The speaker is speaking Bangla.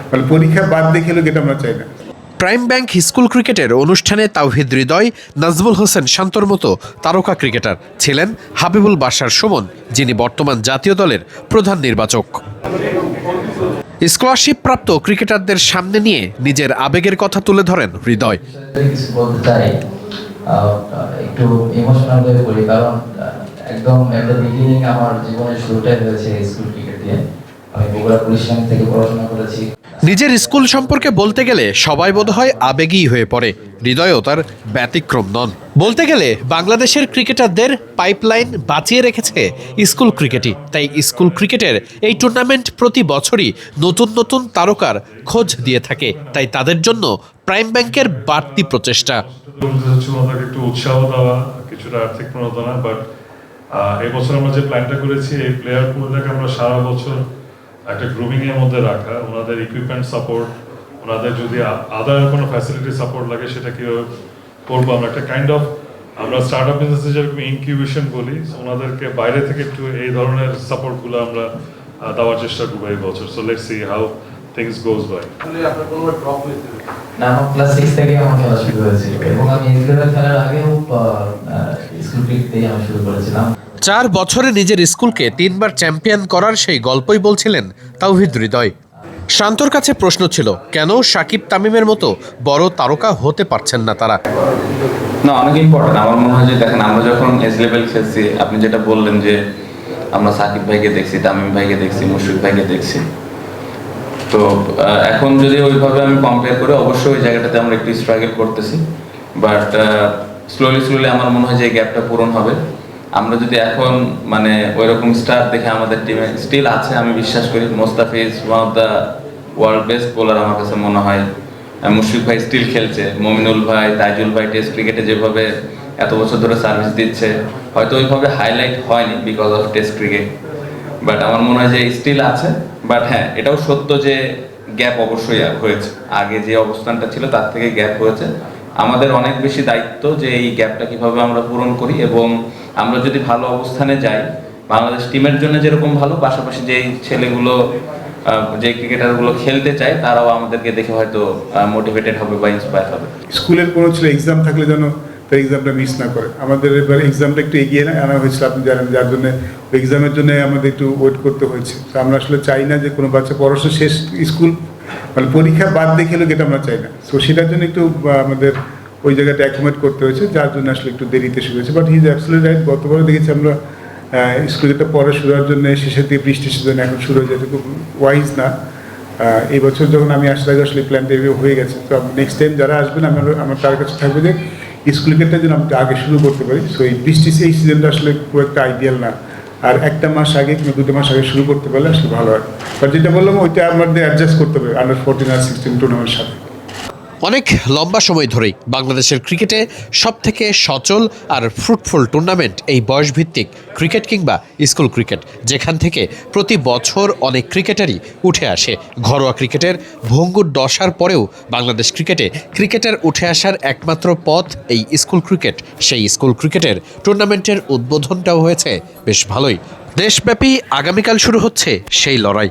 মানে পরীক্ষা বাদ দিয়ে খেলুক, এটা আমরা চাই না। প্রাইম ব্যাংক স্কুল ক্রিকেটের অনুষ্ঠানে তাওহিদ হৃদয়, নাজমুল হোসেন শান্তর মতো তারকা ক্রিকেটার ছিলেন হাবিবুল বাশার সুমন, যিনি বর্তমান জাতীয় দলের প্রধান নির্বাচক। স্কলারশিপ প্রাপ্ত ক্রিকেটারদের সামনে নিয়ে নিজের আবেগের কথা তুলে ধরেন হৃদয়। একটু ইমোশনাল হয়ে পড়ি, কারণ একদম এট দ্য বিগিনিং আমার জীবনের শুরুটাই হয়েছে স্কুল ক্রিকেট দিয়ে। আমি বগুড়া পুলিশ লাইন থেকে পড়াশোনা করেছি। নিজের স্কুল সম্পর্কে বলতে গেলে সবাই বোধহয় আবেগী হয়ে পড়ে, হৃদয়ও তার ব্যতিক্রম নন। বলতে গেলে বাংলাদেশের ক্রিকেটারদের পাইপলাইন বাঁচিয়ে রেখেছে স্কুল ক্রিকেটই। তাই স্কুল ক্রিকেটের এই টুর্নামেন্ট প্রতি বছরই নতুন নতুন তারকার খোঁজ দিয়ে থাকে, তাই তাদের জন্য প্রাইম ব্যাংকের বাড়তি প্রচেষ্টা। একটু উৎসাহ দেওয়া, কিছুটা আর্থিক প্রণোদনা, বাট এই বছর আমরা যে প্ল্যানটা করেছি, এই প্লেয়ার পুলটাকে আমরা সারা বছর একটা গ্রুমিং এর মধ্যে রাখা, ওনাদের ইকুইপমেন্ট সাপোর্ট, ওনাদের যদি আদার কোনো ফ্যাসিলিটি সাপোর্ট লাগে সেটা কি করবো আমরা। একটা কাইন্ড অফ আমরা স্টার্ট আপ বিজনেসে যেরকম ইনকিউবেশন বলি, ওনাদেরকে বাইরে থেকে একটু এই ধরনের সাপোর্টগুলো আমরা দেওয়ার চেষ্টা করবো এই বছর। So let's see how things goes by. না, আমার ক্লাস 6 থেকে আমার খেলা শুরু হয়েছিল এবং আমি ইন্টারভিউ খেলার আগেও স্কুল ক্রিকেট থেকে আমি শুরু করেছিলাম। 4 বছরে নিজের স্কুলকে 3 বার চ্যাম্পিয়ন করার সেই গল্পই বলছিলেন তাওহিদ হৃদয়। শান্তর কাছে প্রশ্ন ছিল, কেন সাকিব তামিমের মতো বড় তারকা হতে পারছেন না তারা? না, অনেক ইম্পর্টেন্ট। আমার মনে হয় যে দেখেন, আমরা যখন এজ লেভেল খেলছি, আপনি যেটা বললেন যে আমরা সাকিব ভাইকে দেখছি, তামিম ভাইকে দেখছি, মুশফিক ভাইকে দেখছি, তো এখন যদি ওইভাবে আমি কম্পেয়ার করি, অবশ্যই ওই জায়গাটাতে আমরা একটু স্ট্রাগল করতেছি, বাট স্লোলি আমার মনে হয় যে এই গ্যাপটা পূরণ হবে। আমরা যদি এখন মানে ওইরকম স্টার দেখে আমাদের টিমে স্টিল আছে, আমি বিশ্বাস করি Mustafiz one of the world best bowler আমার কাছে মনে হয়, মুশফিক ভাই স্টিল খেলছে, মমিনুল ভাই, তাইজুল ভাই টেস্ট ক্রিকেটে যেভাবে এত বছর ধরে সার্ভিস দিচ্ছে, হয়তো ওইভাবে হাইলাইট হয়নি because of test cricket, but আমার মনে হয় যে স্টিল আছে। বাট হ্যাঁ, এটাও সত্য যে গ্যাপ অবশ্যই হয়েছে, আগে যে অবস্থানটা ছিল তার থেকে গ্যাপ হয়েছে। আমাদের অনেক বেশি দায়িত্ব যে এই গ্যাপটা কিভাবে আমরা পূরণ করি, এবং আমরা যদি ভালো অবস্থানে যাই, বাংলাদেশ টিমের জন্য যেরকম ভালো, পাশাপাশি যেই ছেলেগুলো যে ক্রিকেটারগুলো খেলতে চায় তারাও আমাদেরকে দেখে হয়তো মোটিভেটেড হবে বা ইন্সপায়ার হবে। স্কুলের কোনো ছেলে এক্সাম থাকলে যেন তার এক্সামটা মিস না করে। আমাদের এবার এক্সামটা একটু এগিয়ে আনা হয়েছিল, আপনি জানেন, যার জন্য এক্সামের জন্য আমাদের একটু ওয়েট করতে হয়েছে। তো আমরা আসলে চাই না যে কোনো বাচ্চা পড়াশোনা শেষ স্কুল মানে পরীক্ষা বাদ দিয়ে খেলুক, এটা আমরা চাই না। তো সেটার জন্য একটু আমাদের ওই জায়গাটা অ্যাকোমোডেট করতে হয়েছে, যার জন্য আসলে একটু দেরিতে শুরু হয়েছে। But he is absolutely right. গতবারে দেখেছি আমরা স্কুলটা পরে শুরু হওয়ার জন্য শেষের দিকে বৃষ্টির সিজন এখন শুরু হয়ে যায়, এটা খুব ওয়াইজ না। এই বছর যখন আমি আসার আগে আসলে প্ল্যানটা হয়ে গেছে। তো নেক্সট টাইম যারা আসবেন আমার তার কাছে থাকবে যে স্কুল ক্রিকেটটা যেন আমরা আগে শুরু করতে পারি। সো এই বৃষ্টি এই সিজনটা আসলে খুব একটা আইডিয়াল না, আর 1 মাস আগে কিংবা 2 মাস আগে শুরু করতে পারলে আসলে ভালো হয়। বাট যেটা বললাম, ওইটা আমাদের অ্যাডজাস্ট করতে হবে আন্ডার 14 আর 16 টুর্নামেন্টের সাথে। অনেক লম্বা সময় ধরেই বাংলাদেশের ক্রিকেটে সবথেকে সচল আর ফ্রুটফুল টুর্নামেন্ট এই বয়সভিত্তিক ক্রিকেট কিংবা স্কুল ক্রিকেট, যেখান থেকে প্রতি বছর অনেক ক্রিকেটারই উঠে আসে। ঘরোয়া ক্রিকেটের ভঙ্গুর দশার পরেও বাংলাদেশ ক্রিকেটের উঠে আসার একমাত্র পথ এই স্কুল ক্রিকেট। সেই স্কুল ক্রিকেটের টুর্নামেন্টের উদ্বোধনটাও হয়েছে বেশ ভালোই। দেশব্যাপী আগামীকাল শুরু হচ্ছে সেই লড়াই।